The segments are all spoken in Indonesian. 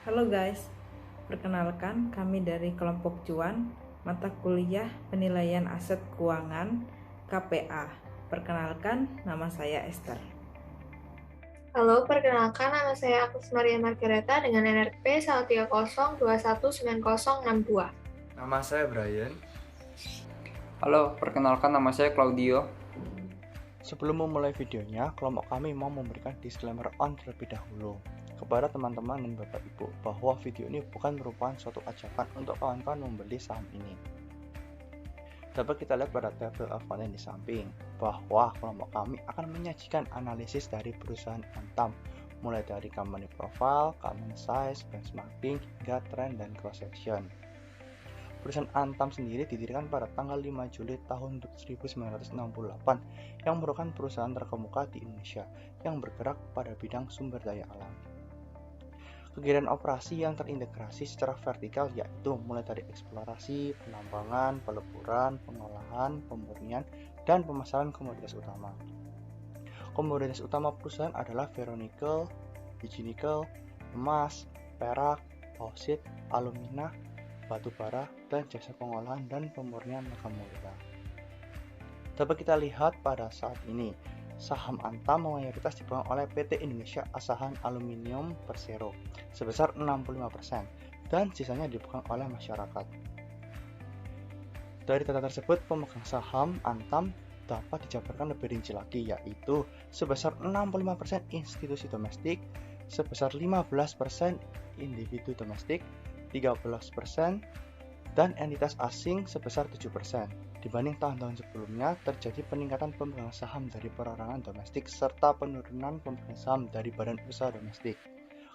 Halo guys, perkenalkan kami dari kelompok Cuan, mata kuliah penilaian aset keuangan KPA. Perkenalkan, nama saya Esther. Halo, perkenalkan nama saya Agus Maria Margareta dengan NRP 130219062. Nama saya Brian. Halo, perkenalkan nama saya Claudio. Sebelum memulai videonya, kelompok kami mau memberikan disclaimer on terlebih dahulu kepada teman-teman dan Bapak Ibu bahwa video ini bukan merupakan suatu ajakan untuk kawan-kawan membeli saham ini. Dapat kita lihat pada tabel of content di samping bahwa kelompok kami akan menyajikan analisis dari perusahaan Antam mulai dari company profile, company size, benchmarking, hingga trend dan cross section. Perusahaan Antam sendiri didirikan pada tanggal 5 Juli tahun 1968 yang merupakan perusahaan terkemuka di Indonesia yang bergerak pada bidang sumber daya alam. Kegiatan operasi yang terintegrasi secara vertikal yaitu mulai dari eksplorasi, penambangan, peleburan, pengolahan, pemurnian, dan pemasaran komoditas utama. Komoditas utama perusahaan adalah ferronikel, biji nikel, emas, perak, bauxit, alumina, batu bara, dan jasa pengolahan dan pemurnian logam mulia. Dapat kita lihat pada saat ini, saham Antam mayoritas dipegang oleh PT Indonesia Asahan Aluminium Persero sebesar 65% dan sisanya dipegang oleh masyarakat. Dari data tersebut, pemegang saham Antam dapat dijabarkan lebih rinci lagi yaitu sebesar 65% institusi domestik, sebesar 15% individu domestik, 13% dan entitas asing sebesar 7%. Dibanding tahun-tahun sebelumnya, terjadi peningkatan pemegang saham dari perorangan domestik serta penurunan pemegang saham dari badan usaha domestik.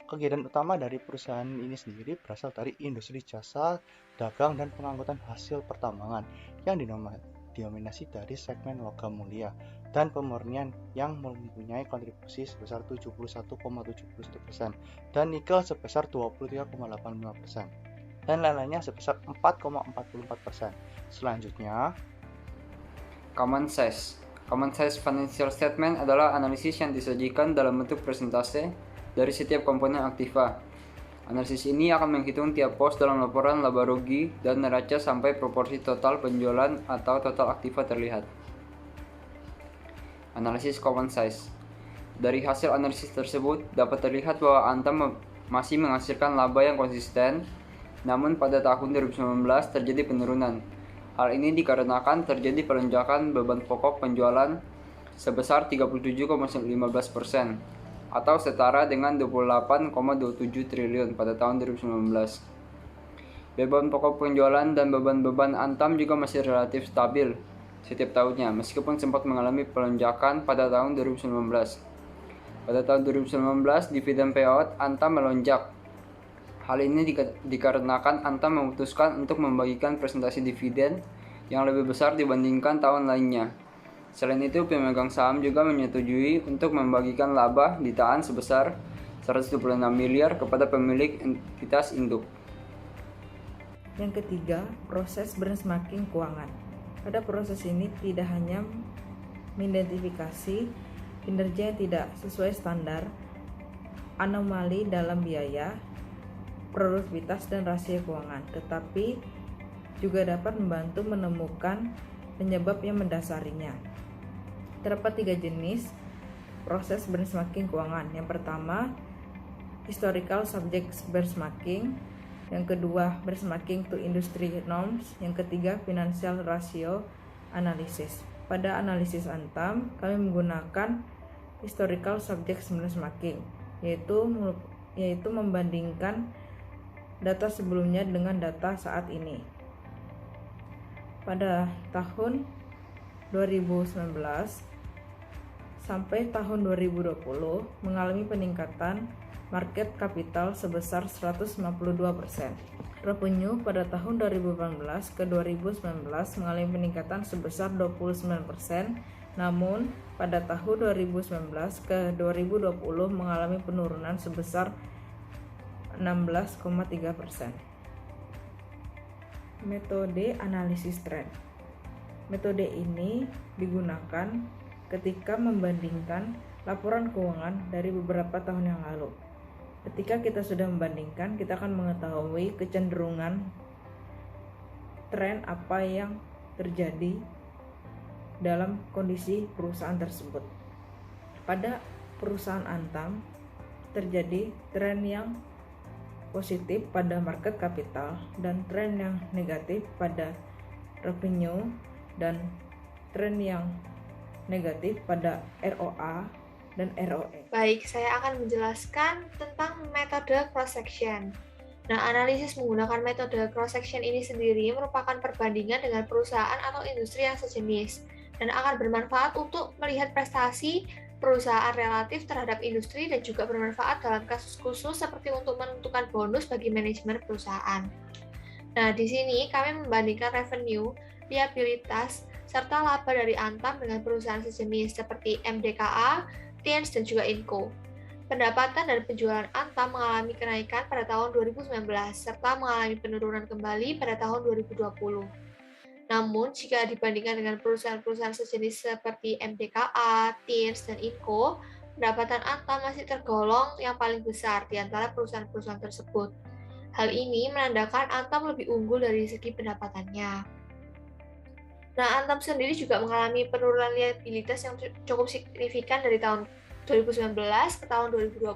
Kegiatan utama dari perusahaan ini sendiri berasal dari industri jasa, dagang, dan pengangkutan hasil pertambangan yang didominasi dari segmen logam mulia dan pemurnian yang mempunyai kontribusi sebesar 71,71% dan nikel sebesar 23,85% dan lain-lainnya sebesar 4,44%. Selanjutnya, Common Size. Common Size Financial Statement adalah analisis yang disajikan dalam bentuk persentase dari setiap komponen aktiva. Analisis ini akan menghitung tiap pos dalam laporan laba rugi dan neraca sampai proporsi total penjualan atau total aktiva terlihat. Analisis Common Size. Dari hasil analisis tersebut dapat terlihat bahwa Antam masih menghasilkan laba yang konsisten, namun pada tahun 2019 terjadi penurunan. Hal ini dikarenakan terjadi pelonjakan beban pokok penjualan sebesar 37,15% atau setara dengan 28,27 triliun pada tahun 2019. Beban pokok penjualan dan beban-beban Antam juga masih relatif stabil setiap tahunnya meskipun sempat mengalami pelonjakan pada tahun 2019. Pada tahun 2019, dividen payout Antam melonjak. Hal ini dikarenakan Antam memutuskan untuk membagikan presentasi dividen yang lebih besar dibandingkan tahun lainnya. Selain itu, pemegang saham juga menyetujui untuk membagikan laba ditahan sebesar 126 miliar kepada pemilik entitas induk. Yang ketiga, proses benchmarking keuangan. Pada proses ini tidak hanya mengidentifikasi kinerja yang tidak sesuai standar, anomali dalam biaya, produktivitas dan rasio keuangan, tetapi juga dapat membantu menemukan penyebab yang mendasarinya. Terdapat 3 jenis proses benchmarking keuangan. Yang pertama, historical subject benchmarking. Yang kedua, benchmarking to industry norms. Yang ketiga, financial ratio analysis. Pada analisis Antam, kami menggunakan historical subject benchmarking, yaitu membandingkan data sebelumnya dengan data saat ini. Pada tahun 2019 sampai tahun 2020 mengalami peningkatan market capital sebesar 152%. Revenue pada tahun 2018 ke 2019 mengalami peningkatan sebesar 29%, namun pada tahun 2019 ke 2020 mengalami penurunan sebesar 16,3%. Metode analisis tren. Metode ini digunakan ketika membandingkan laporan keuangan dari beberapa tahun yang lalu. Ketika kita sudah membandingkan, kita akan mengetahui kecenderungan tren apa yang terjadi dalam kondisi perusahaan tersebut. Pada perusahaan Antam terjadi tren yang positif pada market capital dan tren yang negatif pada revenue dan tren yang negatif pada ROA dan ROE. Baik, saya akan menjelaskan tentang metode cross-section. Nah, analisis menggunakan metode cross-section ini sendiri merupakan perbandingan dengan perusahaan atau industri yang sejenis dan akan bermanfaat untuk melihat prestasi perusahaan relatif terhadap industri dan juga bermanfaat dalam kasus khusus seperti untuk menentukan bonus bagi manajemen perusahaan. Nah, di sini kami membandingkan revenue, liabilitas, serta laba dari Antam dengan perusahaan sejenis seperti MDKA, Tiens, dan juga Inco. Pendapatan dan penjualan Antam mengalami kenaikan pada tahun 2019 serta mengalami penurunan kembali pada tahun 2020. Namun, jika dibandingkan dengan perusahaan-perusahaan sejenis seperti MDKA, Tiens, dan Inco, pendapatan Antam masih tergolong yang paling besar di antara perusahaan-perusahaan tersebut. Hal ini menandakan Antam lebih unggul dari segi pendapatannya. Nah, Antam sendiri juga mengalami penurunan liabilitas yang cukup signifikan dari tahun 2019 ke tahun 2020.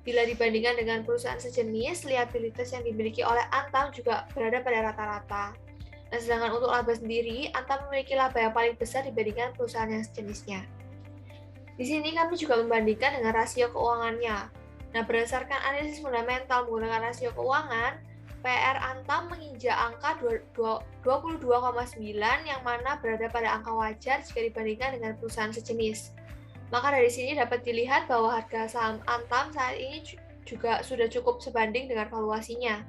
Bila dibandingkan dengan perusahaan sejenis, liabilitas yang dimiliki oleh Antam juga berada pada rata-rata. Nah, sedangkan untuk laba sendiri, Antam memiliki laba yang paling besar dibandingkan perusahaan yang sejenisnya. Di sini kami juga membandingkan dengan rasio keuangannya. Nah, berdasarkan analisis fundamental menggunakan rasio keuangan, PR Antam menginjak angka 22,9 yang mana berada pada angka wajar jika dibandingkan dengan perusahaan sejenis. Maka dari sini dapat dilihat bahwa harga saham Antam saat ini juga sudah cukup sebanding dengan valuasinya.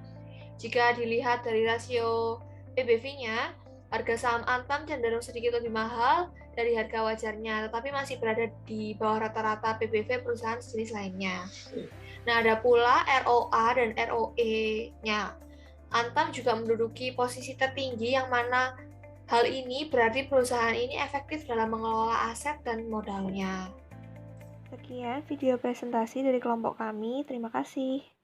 Jika dilihat dari rasio PBV-nya, harga saham Antam cenderung sedikit lebih mahal dari harga wajarnya, tetapi masih berada di bawah rata-rata PBV perusahaan sejenis lainnya. Nah, ada pula ROA dan ROE-nya. Antam juga menduduki posisi tertinggi yang mana hal ini berarti perusahaan ini efektif dalam mengelola aset dan modalnya. Sekian video presentasi dari kelompok kami. Terima kasih.